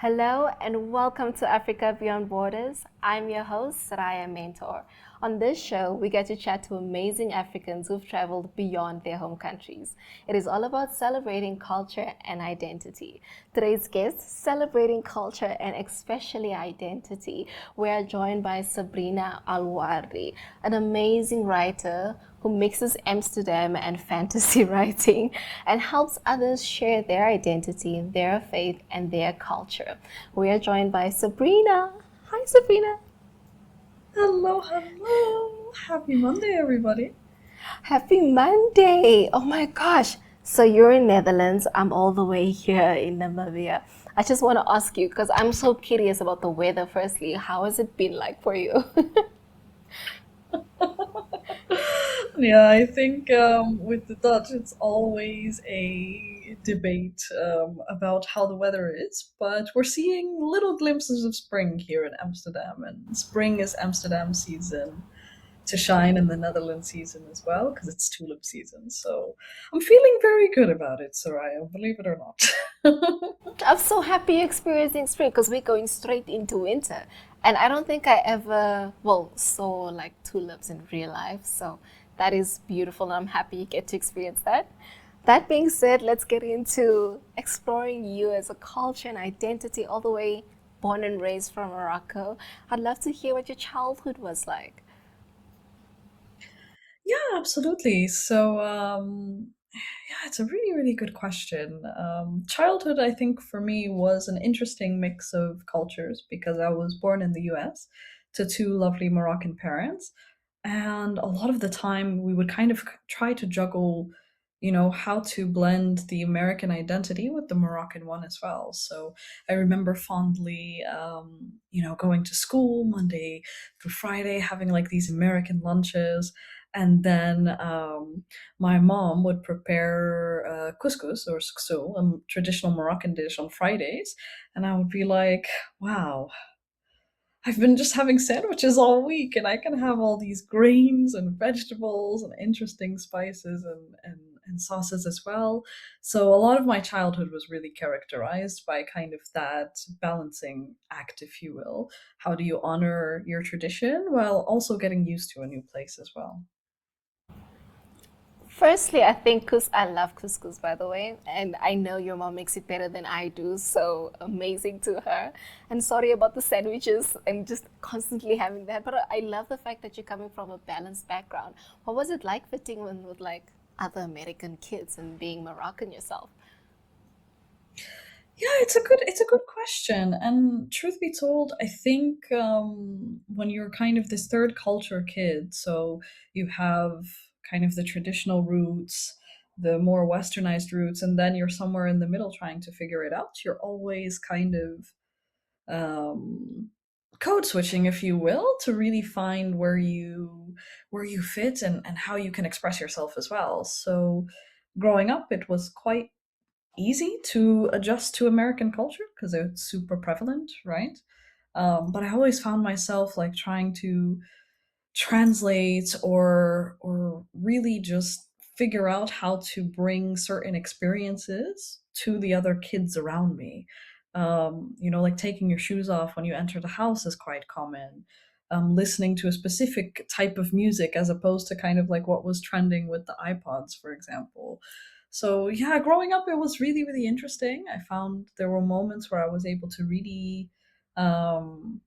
Hello and welcome to Africa Beyond Borders. I'm your host, Saraya Mentor. On this show, we get to chat to amazing Africans who've traveled beyond their home countries. It is all about celebrating culture and identity. Today's guest, celebrating culture and especially identity, we are joined by Sabrina Elouardi, an amazing writer who mixes Amsterdam and fantasy writing and helps others share their identity, their faith, and their culture. We are joined by Sabrina. Hi, Sabrina. Hello, hello. Happy Monday, everybody. Happy Monday. Oh my gosh. So you're in Netherlands. I'm all the way here in Namibia. I just want to ask you because I'm so curious about the weather. Firstly, how has it been like for you? Yeah, I think with the Dutch, it's always a debate about how the weather is, but we're seeing little glimpses of spring here in Amsterdam, and spring is Amsterdam season to shine in the Netherlands season as well, because it's tulip season. So I'm feeling very good about it, Soraya, believe it or not. I'm so happy you're experiencing spring because we're going straight into winter. And I don't think I ever, well, saw like tulips in real life. So that is beautiful. And I'm happy you get to experience that. That being said, let's get into exploring you as a culture and identity all the way born and raised from Morocco. I'd love to hear what your childhood was like. Yeah, absolutely. So, yeah, it's a really, really good question. Childhood, I think, for me was an interesting mix of cultures because I was born in the US to two lovely Moroccan parents. And a lot of the time, we would kind of try to juggle, how to blend the American identity with the Moroccan one as well. So I remember fondly, going to school Monday through Friday, having like these American lunches, and then my mom would prepare couscous or suksou, a traditional Moroccan dish, on Fridays, and I would be like, "Wow, I've been just having sandwiches all week, and I can have all these grains and vegetables and interesting spices and sauces as well." So a lot of my childhood was really characterized by kind of that balancing act, if you will. How do you honor your tradition while also getting used to a new place as well? Firstly, I think I love couscous, by the way, and I know your mom makes it better than I do, so amazing to her. And sorry about the sandwiches and just constantly having that, but I love the fact that you're coming from a balanced background. What was it like fitting in with like other American kids and being Moroccan yourself? Yeah, it's a good question. And truth be told, I think when you're kind of this third culture kid, so you have kind of the traditional roots, the more westernized roots, and then you're somewhere in the middle trying to figure it out. You're always kind of um, code switching, if you will, to really find where you fit and how you can express yourself as well. So growing up, it was quite easy to adjust to American culture because it's super prevalent, right? But I always found myself like trying to translate or really just figure out how to bring certain experiences to the other kids around me. Like taking your shoes off when you enter the house is quite common. Listening to a specific type of music as opposed to kind of like what was trending with the iPods, for example. So yeah, growing up, it was really, really interesting. I found there were moments where I was able to really um,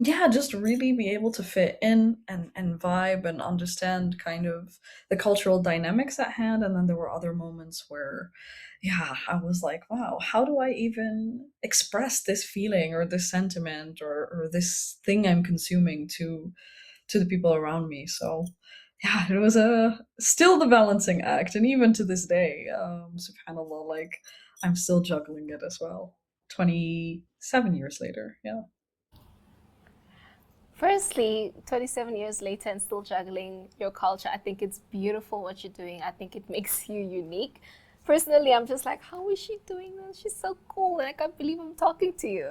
yeah, just really be able to fit in and vibe and understand kind of the cultural dynamics at hand. And then there were other moments where, yeah, I was like, wow, how do I even express this feeling or this sentiment or this thing I'm consuming to the people around me? So yeah, it was a still the balancing act. And even to this day, subhanAllah, like I'm still juggling it as well. 27 years later. Yeah. Firstly, 27 years later and still juggling your culture, I think it's beautiful what you're doing. I think it makes you unique. Personally, I'm just like, how is she doing this? She's so cool, and I can't believe I'm talking to you.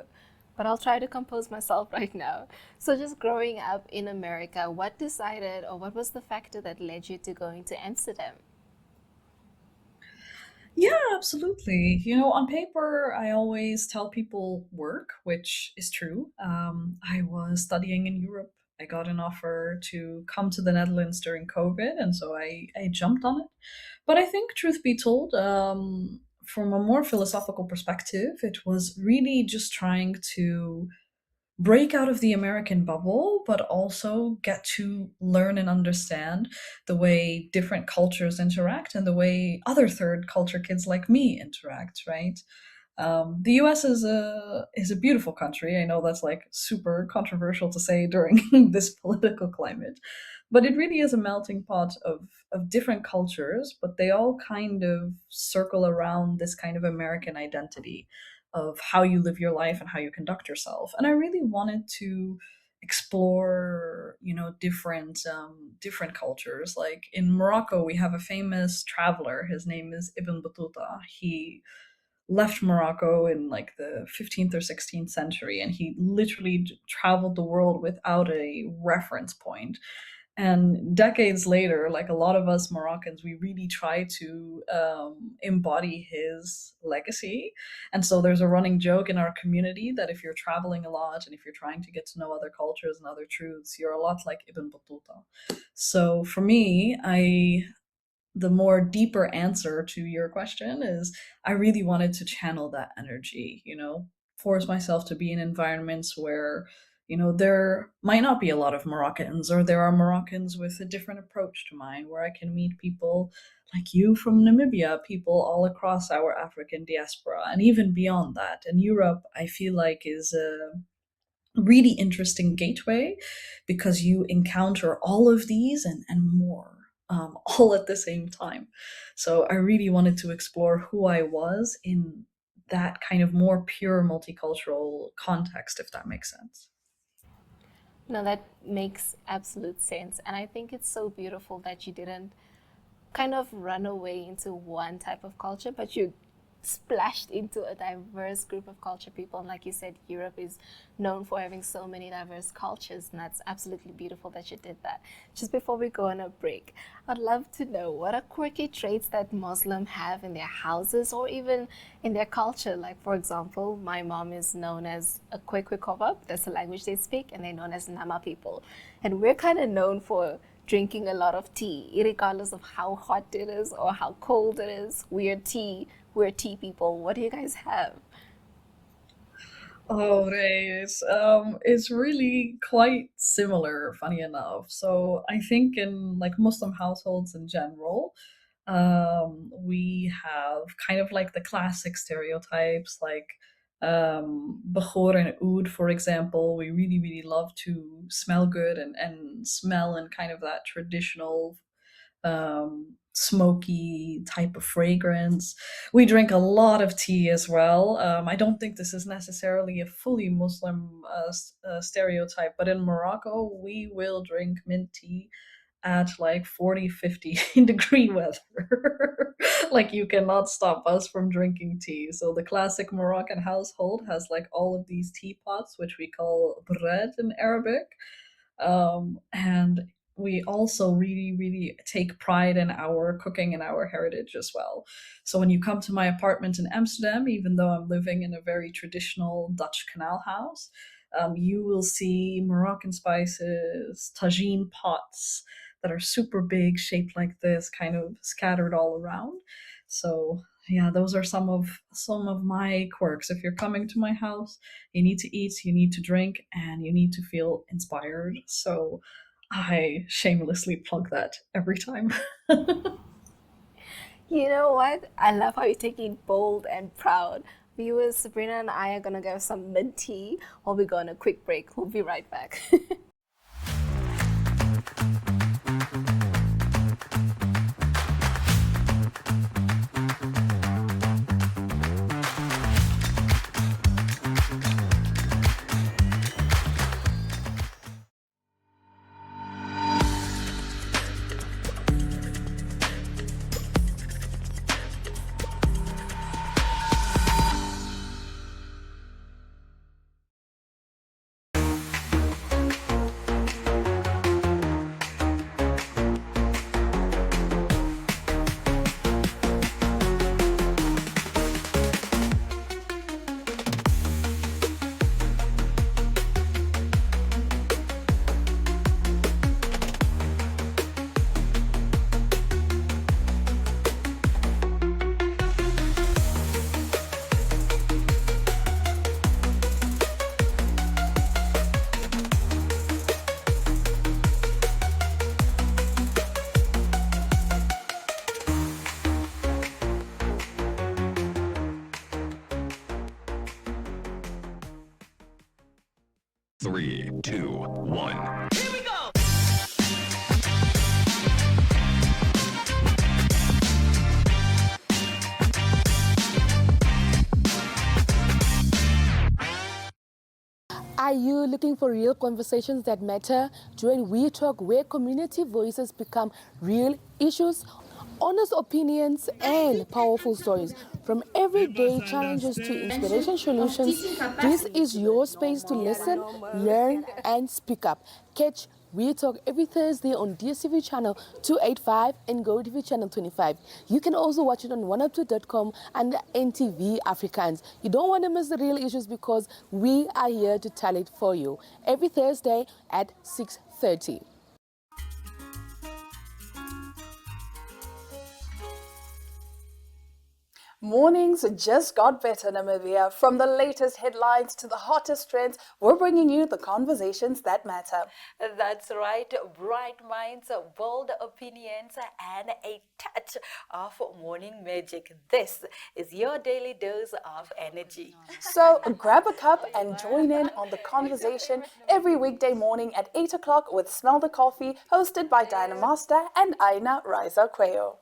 But I'll try to compose myself right now. So, just growing up in America, what decided or what was the factor that led you to going to Amsterdam? Yeah, absolutely. On paper, I always tell people work, which is true. I was studying in Europe. I got an offer to come to the Netherlands during COVID, and so I jumped on it. But I think, truth be told, from a more philosophical perspective, it was really just trying to break out of the American bubble, but also get to learn and understand the way different cultures interact and the way other third culture kids like me interact, right? The U.S. is a beautiful country. I know that's like super controversial to say during this political climate, but it really is a melting pot of different cultures. But they all kind of circle around this kind of American identity of how you live your life and how you conduct yourself. And I really wanted to explore, different cultures. Like in Morocco, we have a famous traveler. His name is Ibn Battuta. He left Morocco in like the 15th or 16th century, and he literally traveled the world without a reference point. And decades later, like a lot of us Moroccans, we really try to embody his legacy. And so there's a running joke in our community that if you're traveling a lot and if you're trying to get to know other cultures and other truths, you're a lot like Ibn Battuta. So for me, the more deeper answer to your question is I really wanted to channel that energy, force myself to be in environments where, there might not be a lot of Moroccans, or there are Moroccans with a different approach to mine, where I can meet people like you from Namibia, people all across our African diaspora, and even beyond that. And Europe, I feel like, is a really interesting gateway because you encounter all of these and more, all at the same time. So I really wanted to explore who I was in that kind of more pure multicultural context, if that makes sense. No, that makes absolute sense. And I think it's so beautiful that you didn't kind of run away into one type of culture, but you splashed into a diverse group of culture people. And like you said, Europe is known for having so many diverse cultures, and that's absolutely beautiful that you did that. Just before we go on a break, I'd love to know what are quirky traits that Muslims have in their houses or even in their culture. Like, for example, my mom is known as a Kwekwe. That's the language they speak, and they're known as Nama people. And we're kind of known for drinking a lot of tea, regardless of how hot it is or how cold it is. We're tea people. What do you guys have? Oh, Ray, it's really quite similar, funny enough. So I think in like Muslim households in general, we have kind of like the classic stereotypes, like Bachor and Oud, for example. We really, really love to smell good and smell in kind of that traditional smoky type of fragrance. We drink a lot of tea as well. I don't think this is necessarily a fully Muslim stereotype, but in Morocco, we will drink mint tea at like 40, 50 degree weather. Like you cannot stop us from drinking tea. So the classic Moroccan household has like all of these teapots, which we call bread in Arabic. And we also really, really take pride in our cooking and our heritage as well. So when you come to my apartment in Amsterdam, even though I'm living in a very traditional Dutch canal house, you will see Moroccan spices, tagine pots that are super big, shaped like this, kind of scattered all around. So yeah, those are some of my quirks. If you're coming to my house, you need to eat, you need to drink, and you need to feel inspired. So I shamelessly plug that every time. You know what? I love how you're taking bold and proud. Viewers, Sabrina and I are gonna go some mint tea while we go on a quick break. We'll be right back. Three, two, one. Are you looking for real conversations that matter? Join We Talk, where community voices become real issues, honest opinions, and powerful stories. From everyday challenges to inspiration solutions, this is your space to listen, learn, and speak up. Catch We Talk every Thursday on DSTV channel 285 and GoTV channel 25. You can also watch it on 102.com and NTV Afrikaans. You don't want to miss the real issues because we are here to tell it for you. Every Thursday at 6:30. Mornings just got better, Namibia. From the latest headlines to the hottest trends, we're bringing you the conversations that matter. That's right. Bright minds, bold opinions, and a touch of morning magic. This is your daily dose of energy. So grab a cup and join in on the conversation every weekday morning at 8 o'clock with Smell the Coffee, hosted by Diana Master and Aina Raisa Quayo.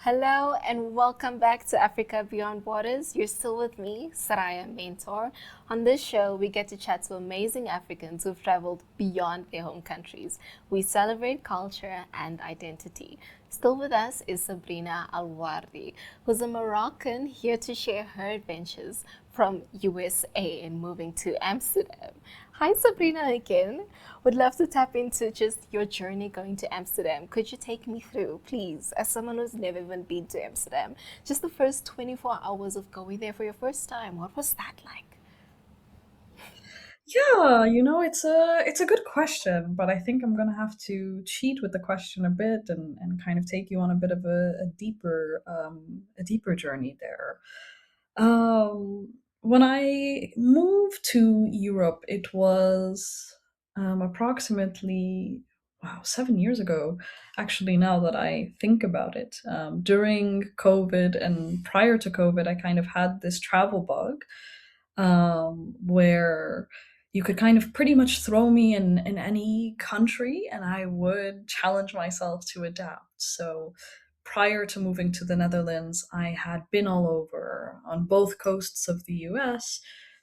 Hello and welcome back to Africa Beyond Borders. You're still with me, Saraya Mentor. On this show, we get to chat to amazing Africans who've traveled beyond their home countries. We celebrate culture and identity. Still with us is Sabrina Elouardi, who's a Moroccan here to share her adventures from USA and moving to Amsterdam. Hi Sabrina again. Would love to tap into just your journey going to Amsterdam. Could you take me through, please, as someone who's never even been to Amsterdam, just the first 24 hours of going there for your first time? What was that like? Yeah, it's a good question, but I think I'm gonna have to cheat with the question a bit and kind of take you on a bit of a deeper journey there. When I moved to Europe, it was approximately, wow, 7 years ago. Actually, now that I think about it, during COVID and prior to COVID, I kind of had this travel bug, where you could kind of pretty much throw me in any country and I would challenge myself to adapt. So prior to moving to the Netherlands, I had been all over on both coasts of the US,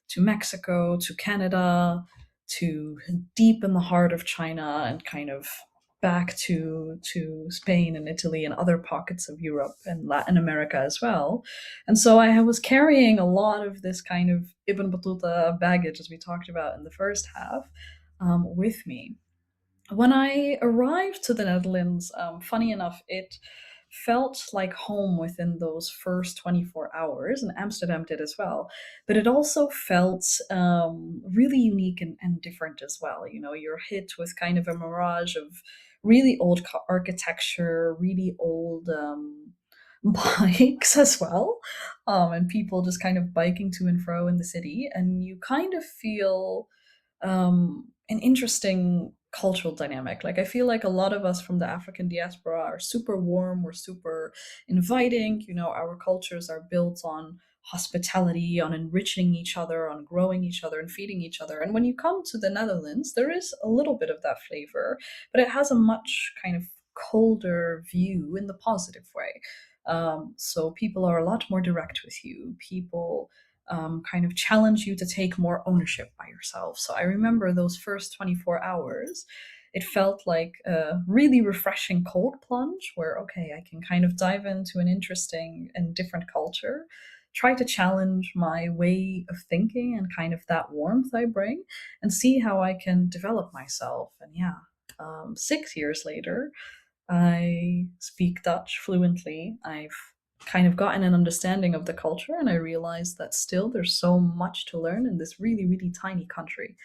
to Mexico, to Canada, to deep in the heart of China, and kind of back to Spain and Italy and other pockets of Europe and Latin America as well. And so I was carrying a lot of this kind of Ibn Battuta baggage, as we talked about in the first half, with me. When I arrived to the Netherlands, funny enough, it felt like home within those first 24 hours, and Amsterdam did as well. But it also felt really unique and different as well. You know, you're hit with kind of a mirage of really old architecture, really old bikes as well, and people just kind of biking to and fro in the city. And you kind of feel an interesting cultural dynamic. Like I feel like a lot of us from the African diaspora are super warm, we're super inviting. You know, our cultures are built on hospitality, on enriching each other, on growing each other and feeding each other. And when you come to the Netherlands, there is a little bit of that flavor, but it has a much kind of colder view in the positive way. So people are a lot more direct with you. People kind of challenge you to take more ownership by yourself. So I remember those first 24 hours, it felt like a really refreshing cold plunge where, okay, I can kind of dive into an interesting and different culture, try to challenge my way of thinking and kind of that warmth I bring, and see how I can develop myself. And yeah, 6 years later, I speak Dutch fluently. I've kind of gotten an understanding of the culture, and I realized that still there's so much to learn in this really, really tiny country.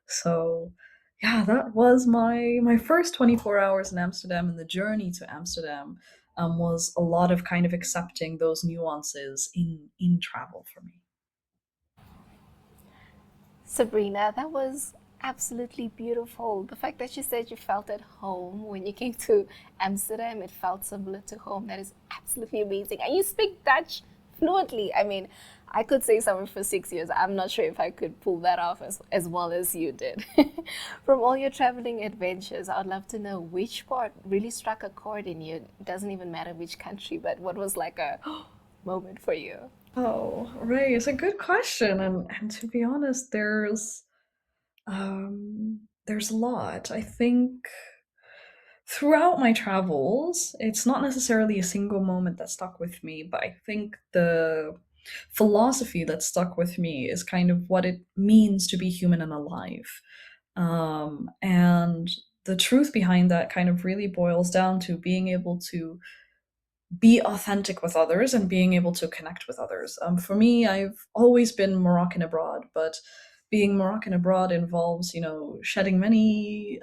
So, yeah, that was my first 24 hours in Amsterdam and the journey to Amsterdam. was a lot of kind of accepting those nuances in travel for me. Sabrina, that was absolutely beautiful. The fact that you said you felt at home when you came to Amsterdam, it felt similar to home. That is absolutely amazing. And you speak Dutch fluently. I mean, I could say something for 6 years. I'm not sure if I could pull that off as well as you did. From all your traveling adventures, I would love to know which part really struck a chord in you. It doesn't even matter which country, but what was like a moment for you? Oh, right. It's a good question. And to be honest, there's a lot. I think throughout my travels, it's not necessarily a single moment that stuck with me, but I think the philosophy that stuck with me is kind of what it means to be human and alive. And the truth behind that kind of really boils down to being able to be authentic with others and being able to connect with others. For me, I've always been Moroccan abroad, but being Moroccan abroad involves, shedding many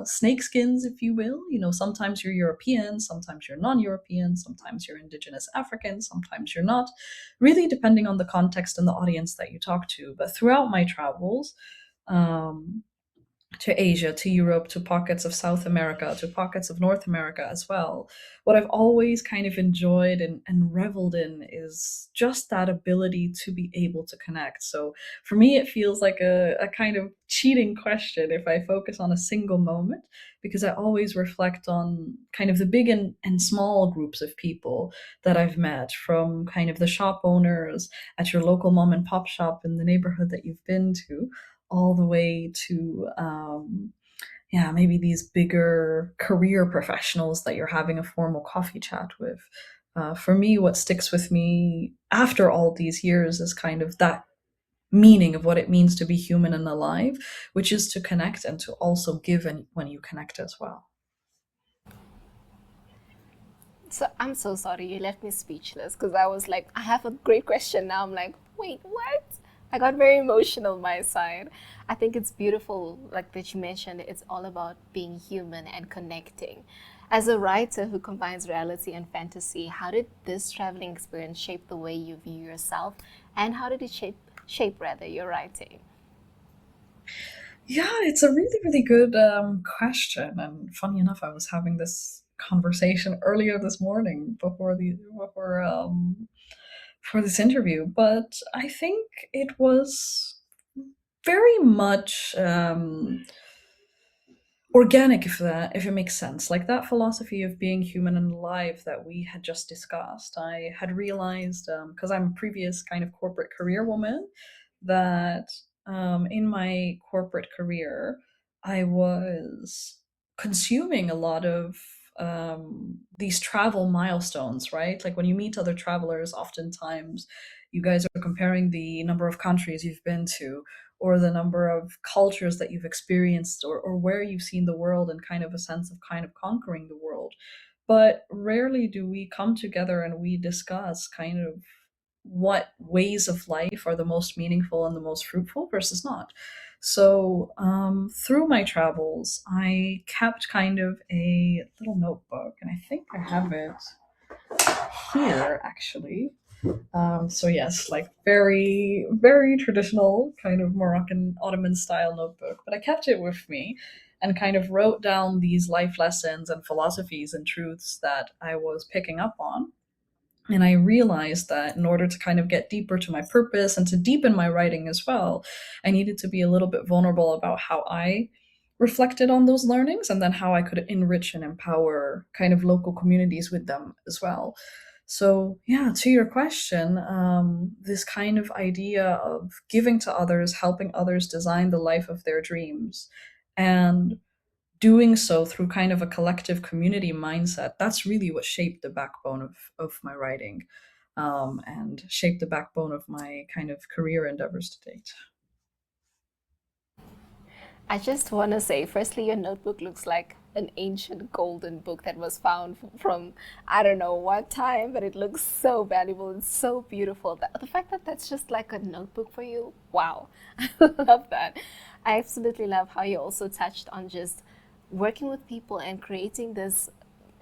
snake skins, if you will. Sometimes you're European, sometimes you're non-European, sometimes you're Indigenous African, sometimes you're not, really depending on the context and the audience that you talk to. But throughout my travels, um, to Asia, to Europe, to pockets of South America, to pockets of North America as well. What I've always kind of enjoyed and reveled in is just that ability to be able to connect. So for me, it feels like a kind of cheating question if I focus on a single moment, because I always reflect on kind of the big and small groups of people that I've met, from kind of the shop owners at your local mom and pop shop in the neighborhood that you've been to, all the way to yeah, maybe these bigger career professionals that you're having a formal coffee chat with. For me, what sticks with me after all these years is kind of that meaning of what it means to be human and alive, which is to connect and to also give and when you connect as well. So I'm so sorry, you left me speechless because I was like, I have a great question. Now I'm like, wait, what? I got very emotional my side. I think it's beautiful, like that you mentioned, it's all about being human and connecting. As a writer who combines reality and fantasy, how did this traveling experience shape the way you view yourself, and how did it shape rather your writing? Yeah, it's a really, really good question. And funny enough, I was having this conversation earlier this morning for this interview. But I think it was very much organic, if it makes sense. Like that philosophy of being human and alive that we had just discussed. I had realized, because I'm a previous kind of corporate career woman, that in my corporate career, I was consuming a lot of these travel milestones, right? Like when you meet other travelers, oftentimes you guys are comparing the number of countries you've been to, or the number of cultures that you've experienced, or where you've seen the world, and kind of a sense of kind of conquering the world. But rarely do we come together and we discuss kind of what ways of life are the most meaningful and the most fruitful versus not. So, through my travels, I kept kind of a little notebook, and I think I have it here actually. So yes, like very, very traditional kind of Moroccan Ottoman style notebook. But I kept it with me and kind of wrote down these life lessons and philosophies and truths that I was picking up on. And I realized that in order to kind of get deeper to my purpose and to deepen my writing as well, I needed to be a little bit vulnerable about how I reflected on those learnings, and then how I could enrich and empower kind of local communities with them as well. So, yeah, to your question, this kind of idea of giving to others, helping others design the life of their dreams, and doing so through kind of a collective community mindset, that's really what shaped the backbone of my writing, and shaped the backbone of my kind of career endeavors to date. I just want to say, firstly, your notebook looks like an ancient golden book that was found from I don't know what time, but it looks so valuable and so beautiful. The fact that that's just like a notebook for you, wow, I love that. I absolutely love how you also touched on just working with people and creating this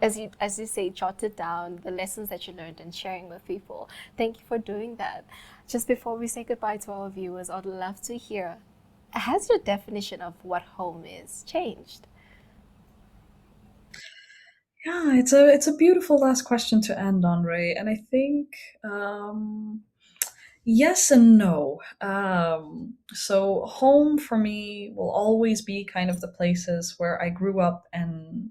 as you say, jotted down the lessons that you learned and sharing with people. Thank you for doing that. Just before we say goodbye to our viewers, I'd love to hear, has your definition of what home is changed? Yeah, it's a beautiful last question to end on, Ray. And I think yes and no. So home for me will always be kind of the places where I grew up and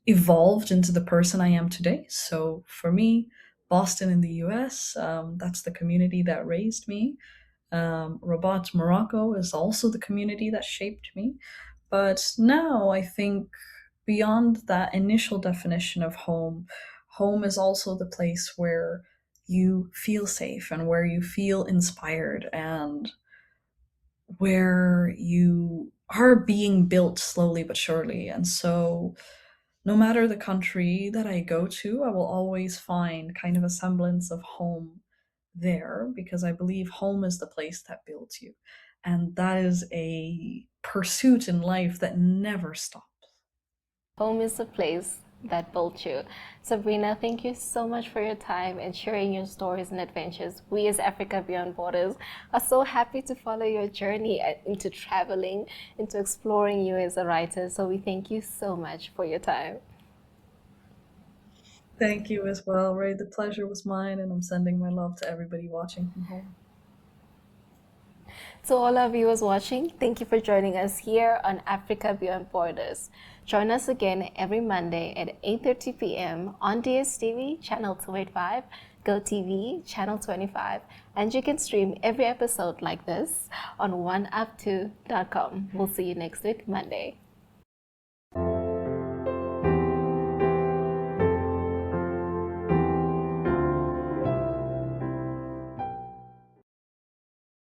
evolved into the person I am today. So for me, Boston in the US, that's the community that raised me. Rabat, Morocco is also the community that shaped me. But now I think beyond that initial definition of home, home is also the place where you feel safe and where you feel inspired and where you are being built slowly but surely. And so, no matter the country that I go to, I will always find kind of a semblance of home there because I believe home is the place that builds you. And that is a pursuit in life that never stops. Home is the place that built you. Sabrina, thank you so much for your time and sharing your stories and adventures. We as Africa Beyond Borders are so happy to follow your journey into traveling, into exploring you as a writer. So we thank you so much for your time. Thank you as well, Ray. The pleasure was mine, and I'm sending my love to everybody watching from home. To all our viewers watching, thank you for joining us here on Africa Beyond Borders. Join us again every Monday at 8:30 p.m. on DSTV, channel 285, GoTV, channel 25, and you can stream every episode like this on oneup2.com. We'll see you next week, Monday.